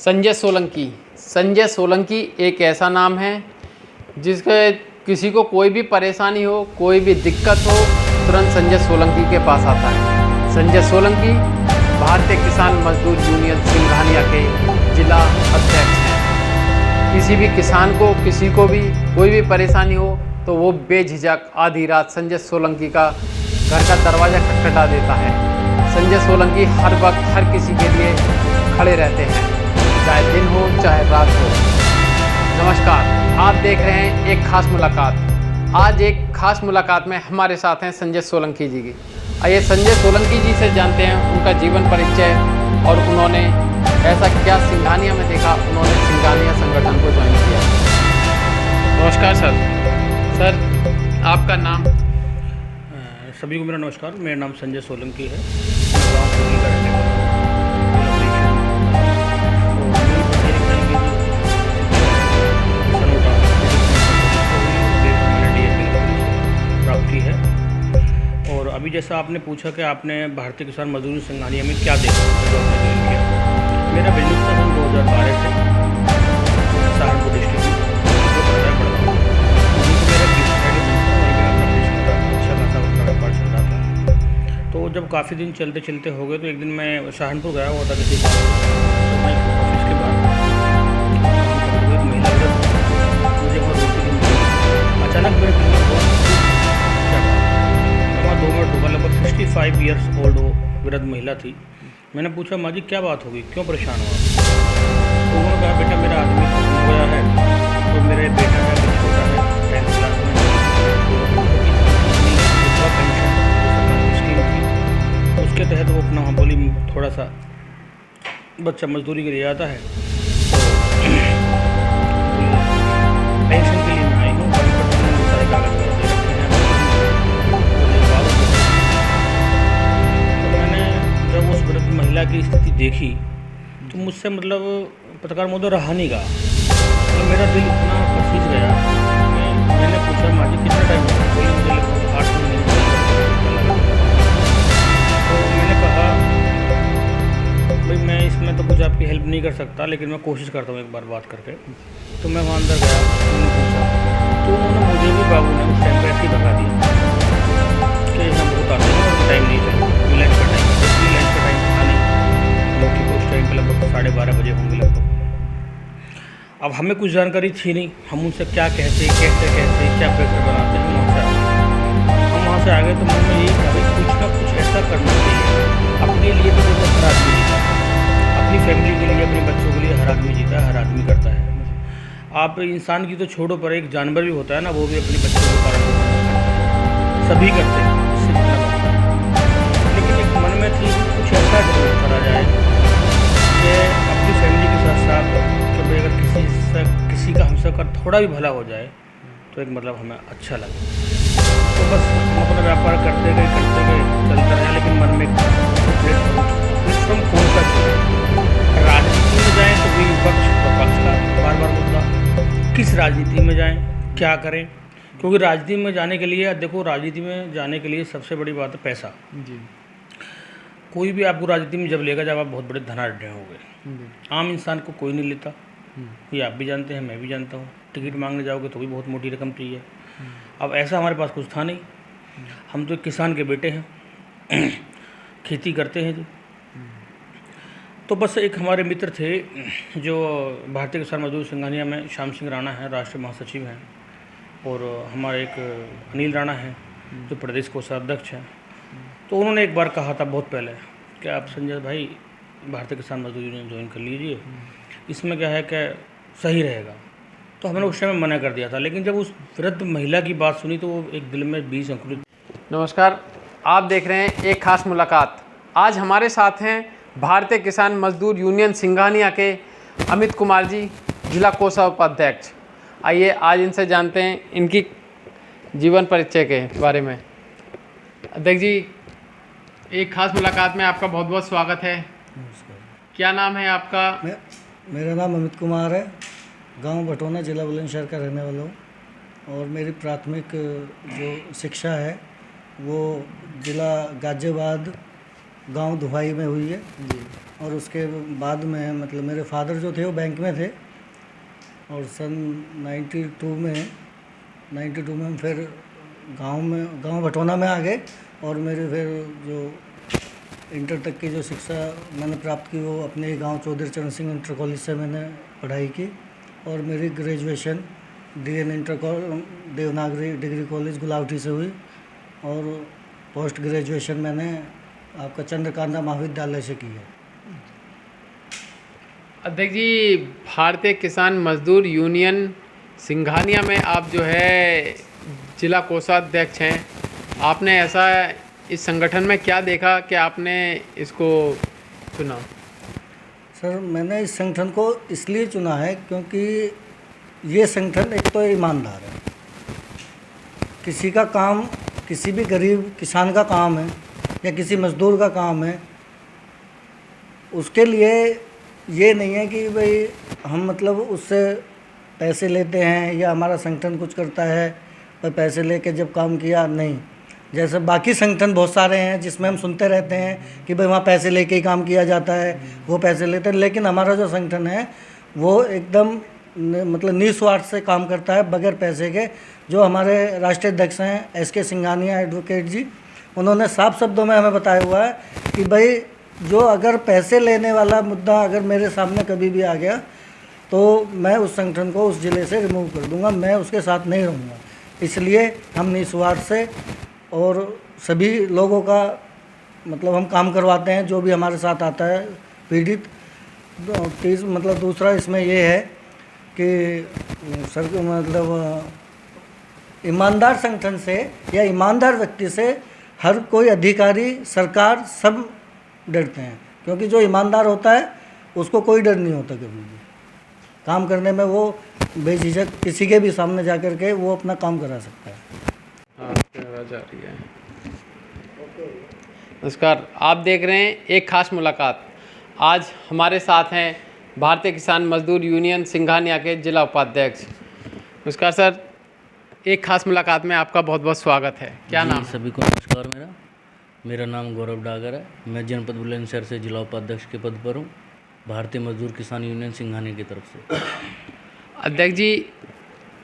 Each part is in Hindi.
संजय सोलंकी। संजय सोलंकी एक ऐसा नाम है जिसके किसी को कोई भी परेशानी हो, कोई भी दिक्कत हो, तुरंत संजय सोलंकी के पास आता है। संजय सोलंकी भारतीय किसान मजदूर यूनियन सिंघानिया के जिला अध्यक्ष हैं। किसी भी किसान को, किसी को भी कोई भी परेशानी हो तो वो बेझिझक आधी रात संजय सोलंकी का घर का दरवाज़ा खटखटा देता है। संजय सोलंकी हर वक्त हर किसी के लिए खड़े रहते हैं, चाहे दिन हो चाहे रात हो। नमस्कार, आप देख रहे हैं एक खास मुलाकात। आज एक खास मुलाकात में हमारे साथ हैं संजय सोलंकी जी की। आइए संजय सोलंकी जी से जानते हैं उनका जीवन परिचय और उन्होंने ऐसा क्या सिंघानिया में देखा, उन्होंने सिंघानिया संगठन को ज्वाइन किया। नमस्कार सर। सर आपका नाम? सभी को मेरा नमस्कार। मेरा नाम संजय सोलंकी है। मैं गाँव पुरी का रहने वाला हूँ। और अभी जैसा आपने पूछा कि आपने भारतीय किसान मजदूर सिंघानिया में क्या देखा, जो आपने ज्वाइन किया। मेरा बिजनेस था सन 2012 से सहारनपुर डिस्ट्रिक्ट में, जो पड़ता है बड़ा वहीं पर मेरा बिजनेस है, वहीं पर अपना बिजनेस अच्छा खासा अपना व्यापार चल रहा था। तो जब काफ़ी दिन चलते चलते हो गए तो एक दिन मैं सहारनपुर गया हुआ था किसी काम से। तो मैं ऑफिस के बाद एक महिला मुझे वहाँ रोटी नहीं मिली। अचानक मेरे दिल में बहुत क्या बात, 2 मिनट रुका। लगभग 65 ईयर्स ओल्ड हो वृद्ध महिला थी। मैंने पूछा, माँ जी क्या बात होगी, क्यों परेशान हो आप? तो उन्होंने कहा, बेटा मेरा आदमी खत्म हो गया है, तो मेरा बेटा है अभी छोटा है, 10th क्लास में, विधवा पेंशन सरकार की स्कीम थी, उसके तहत वो अपना बोली थोड़ा सा बच्चा मजदूरी के लिए आता है, तो पेंशन के लिए मैं आई हूँ, वहीं पर तुमने सारे कागज दे रखे हैं। तो मैंने जब उस वृद्ध महिला की स्थिति देखी तो मुझसे पत्रकार महोदय रहा नहीं गया। तो मेरा दिल इतना पसीज गया कि मैंने पूछा, माँ जी कितना टाइम लगा? बोली मुझे लगभग 8 महीने लगा। तो मैंने कहा, भाई मैं इसमें तो कुछ आपकी हेल्प नहीं कर सकता, लेकिन मैं कोशिश करता हूँ एक बार बात करके। तो मैं वहाँ अंदर गया, मैंने पूछा, तो उन्होंने मुझे भी बाबू ने उस टाइम पर ऐसे ही भगा दिया कि हम बहुत आते हैं और टाइम नहीं चलता, लंच का टाइम, जबकि लंच का टाइम था नहीं, क्योंकि उस टाइम पर लगभग 12:30 बजे होंगे लगभग। अब हमें कुछ जानकारी थी नहीं, हम उनसे क्या कहते क्या प्रेशर बनाते हैं। हम वहाँ से आ गए तो मन में यही था, भाई कुछ ना कुछ ऐसा करना चाहिए। अपने लिए तो देखो हर आदमी जीता है, अपनी फैमिली के लिए, अपने बच्चों के लिए हर आदमी जीता है, हर आदमी करता है। आप इंसान की तो छोड़ो, पर एक जानवर भी होता है ना, वो भी अपने बच्चों को पालन करता है, सभी करते हैं, इससे जितना बनता है। लेकिन एक मन में थी कुछ ऐसा जरूर करा जाए कि अपनी फैमिली के साथ साथ कि भाई अगर किसी का हमसे का थोड़ा भी भला हो जाए तो एक हमें अच्छा लगे। तो बस हम अपना व्यापार करते गए चलता रहा। लेकिन मन में प्लेटफॉर्म कौन सा चुने? राजनीति में जाएं तो भी विपक्ष का बार बार मुद्दा, किस राजनीति में जाएं, क्या करें? क्योंकि राजनीति में जाने के लिए, देखो राजनीति में जाने के लिए सबसे बड़ी बात है पैसा जी। कोई भी आपको राजनीति में जब लेगा जब आप बहुत बड़े धनाढ्य हो गए। आम इंसान को कोई नहीं लेता, ये आप भी जानते हैं, मैं भी जानता हूँ। टिकट मांगने जाओगे तो भी बहुत मोटी रकम चाहिए। अब ऐसा हमारे पास कुछ था नहीं, हम तो किसान के बेटे हैं, खेती करते हैं जी। तो बस एक हमारे मित्र थे जो भारतीय किसान मजदूर सिंघानिया में श्याम सिंह राणा हैं, राष्ट्रीय महासचिव हैं, और हमारे एक अनिल राणा हैं जो प्रदेश कोषाध्यक्ष हैं। तो उन्होंने एक बार कहा था बहुत पहले कि आप संजय भाई भारतीय किसान मजदूर यूनियन ज्वाइन कर लीजिए, इसमें क्या है कि सही रहेगा। तो हमने उस टाइम मना कर दिया था, लेकिन जब उस वृद्ध महिला की बात सुनी तो वो एक दिल में बीज अंकुरित। नमस्कार, आप देख रहे हैं एक खास मुलाकात। आज हमारे साथ हैं भारतीय किसान मजदूर यूनियन सिंघानिया के अमित कुमार जी, जिला कोषाध्यक्ष। आइए आज इनसे जानते हैं इनकी जीवन परिचय के बारे में। अध्यक्ष जी, एक खास मुलाकात में आपका बहुत बहुत स्वागत है। नमस्कार। क्या नाम है आपका? मेरा नाम अमित कुमार है, गांव भटोना, जिला बुलंदशहर का रहने वाला हूँ। और मेरी प्राथमिक जो शिक्षा है वो जिला गाजियाबाद गांव दुहाई में हुई है जी। और उसके बाद में मतलब मेरे फादर जो थे वो बैंक में थे, और सन 92 में हम फिर गांव भटोना में आ गए, और मेरे फिर जो इंटर तक की जो शिक्षा मैंने प्राप्त की वो अपने ही गांव चौधरी चरण सिंह इंटर कॉलेज से मैंने पढ़ाई की, और मेरी graduation DN inter Devanagari degree college Gulaothi से हुई, और पोस्ट ग्रेजुएशन मैंने आपका चंद्रकांता महाविद्यालय से की है। अध्यक्ष जी, भारतीय किसान मजदूर यूनियन सिंघानिया में आप जो है जिला कोषाध्यक्ष हैं। आपने ऐसा इस संगठन में क्या देखा कि आपने इसको चुना? सर, मैंने इस संगठन को इसलिए चुना है क्योंकि ये संगठन एक तो ईमानदार है। किसी का काम, किसी भी गरीब किसान का काम है या किसी मजदूर का काम है, उसके लिए ये नहीं है कि भाई हम मतलब उससे पैसे लेते हैं या हमारा संगठन कुछ करता है पर पैसे लेके जब काम किया, नहीं। जैसे बाकी संगठन बहुत सारे हैं जिसमें हम सुनते रहते हैं कि भाई वहाँ पैसे लेके ही काम किया जाता है, वो पैसे लेते हैं, लेकिन हमारा जो संगठन है वो एकदम मतलब निस्वार्थ से काम करता है, बगैर पैसे के। जो हमारे राष्ट्रीय अध्यक्ष हैं SK सिंघानिया एडवोकेट जी, उन्होंने साफ शब्दों में हमें बताया हुआ है कि भाई जो अगर पैसे लेने वाला मुद्दा अगर मेरे सामने कभी भी आ गया तो मैं उस संगठन को उस ज़िले से रिमूव कर दूंगा, मैं उसके साथ नहीं रहूँगा। इसलिए हम निस्वार्थ से और सभी लोगों का मतलब हम काम करवाते हैं जो भी हमारे साथ आता है पीड़ित। मतलब दूसरा इसमें ये है कि सर मतलब ईमानदार संगठन से या ईमानदार व्यक्ति से हर कोई अधिकारी, सरकार सब डरते हैं, क्योंकि जो ईमानदार होता है उसको कोई डर नहीं होता कभी भी। काम करने में वो बेझिझक किसी के भी सामने जा कर के वो अपना काम करा सकता है। जा रही है। नमस्कार, आप देख रहे हैं एक खास मुलाकात। आज हमारे साथ हैं भारतीय किसान मजदूर यूनियन सिंघानिया के जिला उपाध्यक्ष। नमस्कार सर, एक खास मुलाकात में आपका बहुत बहुत स्वागत है। क्या नाम? सभी को नमस्कार। मेरा नाम गौरव डागर है। मैं जनपद बुलंदशहर से जिला उपाध्यक्ष के पद पर हूँ, भारतीय मजदूर किसान यूनियन सिंघानिया की तरफ से। अध्यक्ष जी,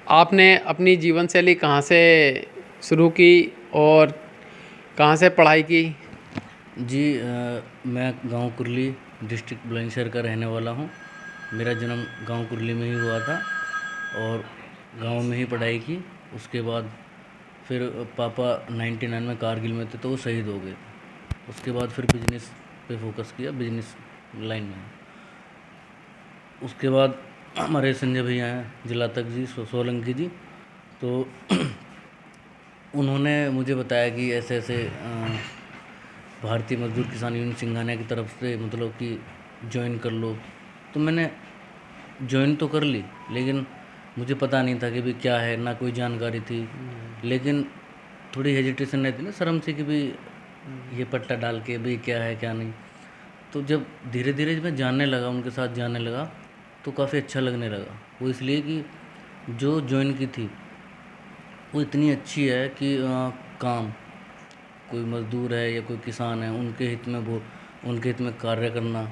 आपने अपनी जीवन शैली कहाँ से शुरू की और कहाँ से पढ़ाई की? जी, मैं गांव कुरली डिस्ट्रिक्ट बुलंदशहर का रहने वाला हूं। मेरा जन्म गांव कुरली में ही हुआ था और गांव में ही पढ़ाई की। उसके बाद फिर पापा 99 में कारगिल में थे तो वो शहीद हो गए। उसके बाद फिर बिजनेस पे फोकस किया, बिजनेस लाइन में। उसके बाद हमारे संजय भैया हैं जिलाध्यक्ष जी सोलंकी जी, तो उन्होंने मुझे बताया कि ऐसे ऐसे भारतीय मजदूर किसान यूनियन सिंघानिया की तरफ से मतलब कि ज्वाइन कर लो। तो मैंने ज्वाइन तो कर ली, लेकिन मुझे पता नहीं था कि भाई क्या है, ना कोई जानकारी थी। लेकिन थोड़ी हेजिटेशन रहती ना, शर्म से कि भाई ये पट्टा डाल के भाई क्या है क्या नहीं। तो जब धीरे धीरे मैं जानने लगा, उनके साथ जानने लगा, तो काफ़ी अच्छा लगने लगा। वो इसलिए कि जो ज्वाइन की थी वो इतनी अच्छी है कि काम कोई मज़दूर है या कोई किसान है उनके हित में वो उनके हित में कार्य करना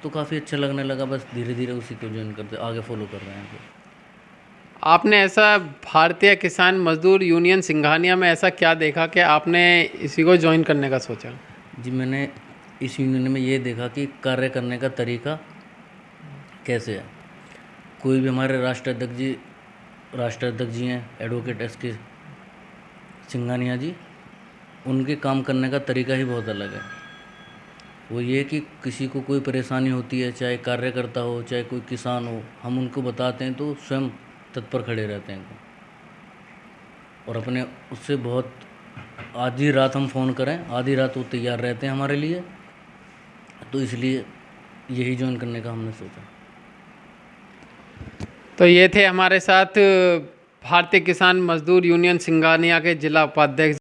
तो काफ़ी अच्छा लगने लगा। बस धीरे धीरे उसी को ज्वाइन करते आगे फॉलो कर रहे हैं। आपने ऐसा भारतीय किसान मजदूर यूनियन सिंघानिया में ऐसा क्या देखा कि आपने इसी को ज्वाइन करने का सोचा? जी, मैंने इस यूनियन में ये देखा कि कार्य करने का तरीका कैसे है। कोई भी हमारे राष्ट्राध्यक्ष जी हैं एडवोकेट SK सिंघानिया जी, उनके काम करने का तरीका ही बहुत अलग है। वो ये कि किसी को कोई परेशानी होती है, चाहे कार्यकर्ता हो चाहे कोई किसान हो, हम उनको बताते हैं तो स्वयं तत्पर खड़े रहते हैं और अपने उससे बहुत आधी रात हम फ़ोन करें, आधी रात वो तैयार रहते हैं हमारे लिए। तो इसलिए यही ज्वाइन करने का हमने सोचा। तो ये थे हमारे साथ भारतीय किसान मजदूर यूनियन सिंघानिया के जिला उपाध्यक्ष